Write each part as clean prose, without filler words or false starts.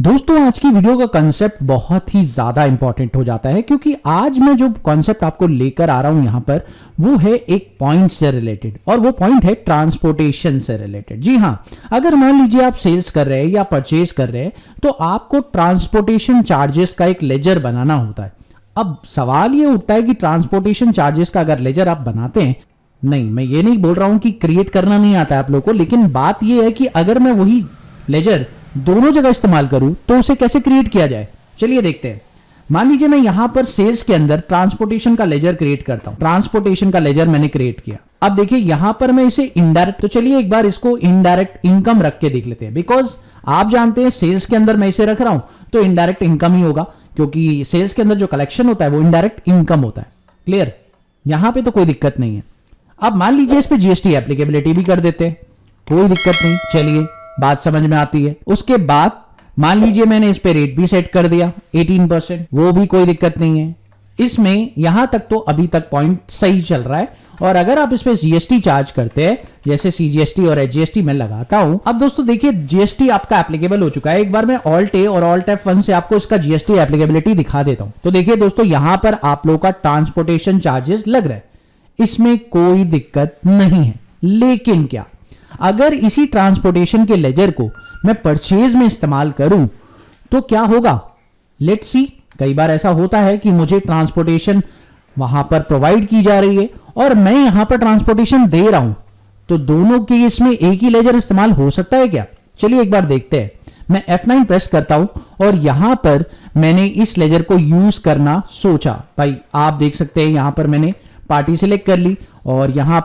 दोस्तों आज की वीडियो का कंसेप्ट बहुत ही ज्यादा इंपॉर्टेंट हो जाता है क्योंकि आज मैं जो कॉन्सेप्ट आपको लेकर आ रहा हूं यहां पर वो है एक पॉइंट से रिलेटेड और वो पॉइंट है ट्रांसपोर्टेशन से रिलेटेड। जी हां, अगर मान लीजिए आप सेल्स कर रहे हैं या परचेज कर रहे हैं तो आपको ट्रांसपोर्टेशन चार्जेस का एक लेजर बनाना होता है। अब सवाल ये उठता है कि ट्रांसपोर्टेशन चार्जेस का अगर लेजर आप बनाते हैं, नहीं मैं ये नहीं बोल रहा हूं कि क्रिएट करना नहीं आता है आप लोगों को, लेकिन बात ये है कि अगर मैं वही लेजर दोनों जगह इस्तेमाल करूं तो उसे कैसे क्रिएट किया जाए, चलिए देखते हैं। मान लीजिए मैं यहां पर सेल्स के अंदर ट्रांसपोर्टेशन का लेजर क्रिएट करता हूं। ट्रांसपोर्टेशन का लेजर मैंने क्रिएट किया। अब देखिए यहां पर मैं इसे इनडायरेक्ट, तो चलिए एक बार इसको इनडायरेक्ट इनकम रख के देख लेते हैं। बिकॉज आप जानते हैं सेल्स के अंदर मैं इसे रख रहा हूं तो इनडायरेक्ट इनकम ही होगा, क्योंकि सेल्स के अंदर जो कलेक्शन होता है वो इनडायरेक्ट इनकम होता है। क्लियर, यहां पे तो कोई दिक्कत नहीं है। अब मान लीजिए इस पे जीएसटी एप्लीकेबिलिटी भी कर देते हैं, कोई दिक्कत नहीं, चलिए बात समझ में आती है। उसके बाद मान लीजिए मैंने इस पे रेट भी सेट कर दिया 18%, वो भी कोई दिक्कत नहीं है। इसमें यहां तक तो अभी तक पॉइंट सही चल रहा है। और अगर आप इस पे जीएसटी चार्ज करते हैं, जैसे सीजीएसटी और एचजीएसटी मैं लगाता हूं, अब दोस्तों देखिए जीएसटी आपका एप्लीकेबल हो चुका है। एक बार मैं ऑल्ट ए और ऑल्ट F1 से आपको इसका जीएसटी एप्लीकेबिलिटी दिखा देता हूं। तो देखिए दोस्तों यहां पर आप लोगों का ट्रांसपोर्टेशन चार्जेस लग रहा है, इसमें कोई दिक्कत नहीं है। लेकिन क्या अगर इसी ट्रांसपोर्टेशन के लेजर को मैं परचेज में इस्तेमाल करूं तो क्या होगा, लेट्स सी। कई बार ऐसा होता है कि मुझे ट्रांसपोर्टेशन वहां पर प्रोवाइड की जा रही है और मैं यहां पर ट्रांसपोर्टेशन दे रहा हूं, तो दोनों केस में एक ही लेजर इस्तेमाल हो सकता है क्या? चलिए एक बार देखते हैं। मैं F9 प्रेस करता हूं और यहां पर मैंने इस लेजर को यूज करना सोचा। भाई आप देख सकते हैं यहां पर मैंने पार्टी सिलेक्ट कर ली और यहां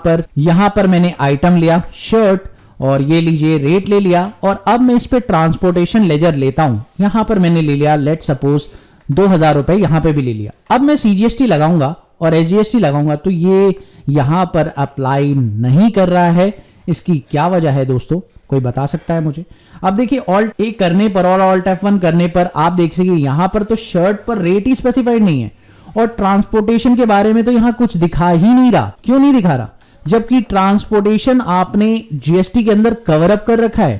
पर मैंने आइटम लिया शर्ट, और ये लीजिए रेट ले लिया। और अब मैं इस पे ट्रांसपोर्टेशन लेजर लेता हूं। यहां पर मैंने ले लिया लेट सपोज 2000 रुपए, यहां पे भी ले लिया। अब मैं सीजीएसटी लगाऊंगा और एचजीएसटी लगाऊंगा तो ये यहां पर अप्लाई नहीं कर रहा है। इसकी क्या वजह है दोस्तों, कोई बता सकता है मुझे? अब देखिए ऑल्ट ए करने पर और ऑल्ट F1 करने पर आप देख सकेंगे यहां पर तो शर्ट पर रेट ही स्पेसिफाइड नहीं है और ट्रांसपोर्टेशन के बारे में तो यहां कुछ दिखा ही नहीं रहा। क्यों नहीं दिखा रहा? जबकि ट्रांसपोर्टेशन आपने जीएसटी के अंदर कवर अप कर रखा है,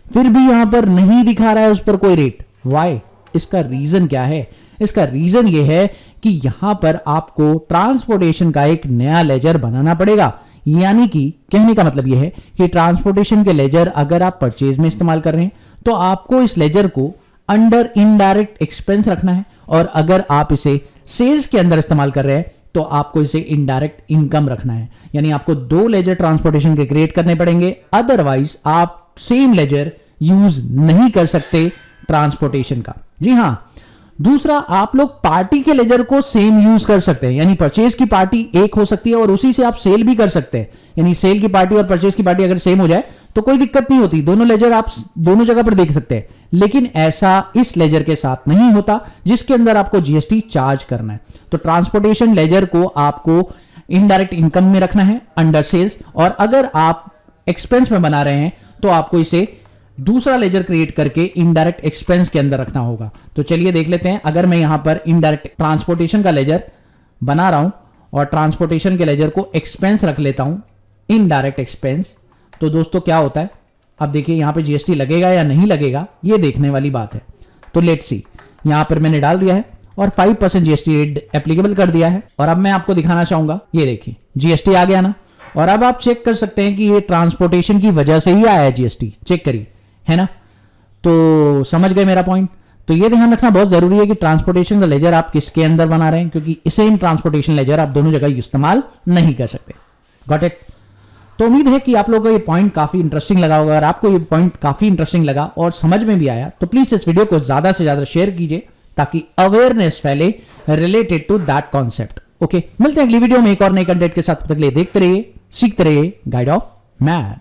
फिर भी यहां पर नहीं दिखा रहा है उस पर कोई रेट। व्हाई? इसका रीजन क्या है? इसका रीजन यह है कि यहां पर आपको ट्रांसपोर्टेशन का एक नया लेजर बनाना पड़ेगा। यानी कि कहने का मतलब यह है कि ट्रांसपोर्टेशन के लेजर अगर आप परचेज में इस्तेमाल कर रहे हैं तो आपको इस लेजर को अंडर इनडायरेक्ट एक्सपेंस रखना है, और अगर आप इसे सेल्स के अंदर इस्तेमाल कर रहे हैं तो आपको इसे इनडायरेक्ट इनकम रखना है। यानी आपको दो लेजर ट्रांसपोर्टेशन के क्रिएट करने पड़ेंगे, अदरवाइज आप सेम लेजर यूज नहीं कर सकते ट्रांसपोर्टेशन का। जी हां, दूसरा आप लोग पार्टी के लेजर को सेम यूज कर सकते हैं, यानी परचेज की पार्टी एक हो सकती है और उसी से आप सेल भी कर सकते हैं। यानी सेल की पार्टी और परचेज की पार्टी अगर सेम हो जाए तो कोई दिक्कत नहीं होती, दोनों लेजर आप दोनों जगह पर देख सकते हैं। लेकिन ऐसा इस लेजर के साथ नहीं होता जिसके अंदर आपको जीएसटी चार्ज करना है। तो ट्रांसपोर्टेशन लेजर को आपको इनडायरेक्ट इनकम में रखना है अंडर सेल्स, और अगर आप एक्सपेंस में बना रहे हैं तो आपको इसे दूसरा लेजर क्रिएट करके इनडायरेक्ट एक्सपेंस के अंदर रखना होगा। तो चलिए देख लेते हैं। अगर मैं यहां पर इनडायरेक्ट ट्रांसपोर्टेशन का लेजर बना रहा हूं और ट्रांसपोर्टेशन के लेजर को एक्सपेंस रख लेता हूं, इनडायरेक्ट एक्सपेंस, तो दोस्तों क्या होता है? अब देखिए यहां पे जीएसटी लगेगा या नहीं लगेगा ये देखने वाली बात है। तो लेट्स सी, यहां पर मैंने डाल दिया है और 5% जीएसटी रेट एप्लीकेबल कर दिया है। और अब मैं आपको दिखाना चाहूंगा, ये देखिए जीएसटी आ गया ना। और अब आप चेक कर सकते हैं कि ये ट्रांसपोर्टेशन की वजह से ही आया है जीएसटी, चेक करिए, है ना। तो समझ गए मेरा पॉइंट? तो ये ध्यान रखना बहुत जरूरी है कि ट्रांसपोर्टेशन का लेजर आप किसके अंदर बना रहे हैं, क्योंकि सेम ट्रांसपोर्टेशन लेजर आप दोनों जगह इस्तेमाल नहीं कर सकते। Got it? तो उम्मीद है कि आप लोगों को ये पॉइंट काफी इंटरेस्टिंग लगा होगा। अगर आपको ये पॉइंट काफी इंटरेस्टिंग लगा और समझ में भी आया तो प्लीज इस वीडियो को ज्यादा से ज्यादा शेयर कीजिए ताकि अवेयरनेस फैले related to that concept. Okay, मिलते हैं अगली वीडियो में एक और नए कंटेंट के साथ। तब तक के लिए देखते रहिए, सीखते रहिए गाइड ऑफ मैथ।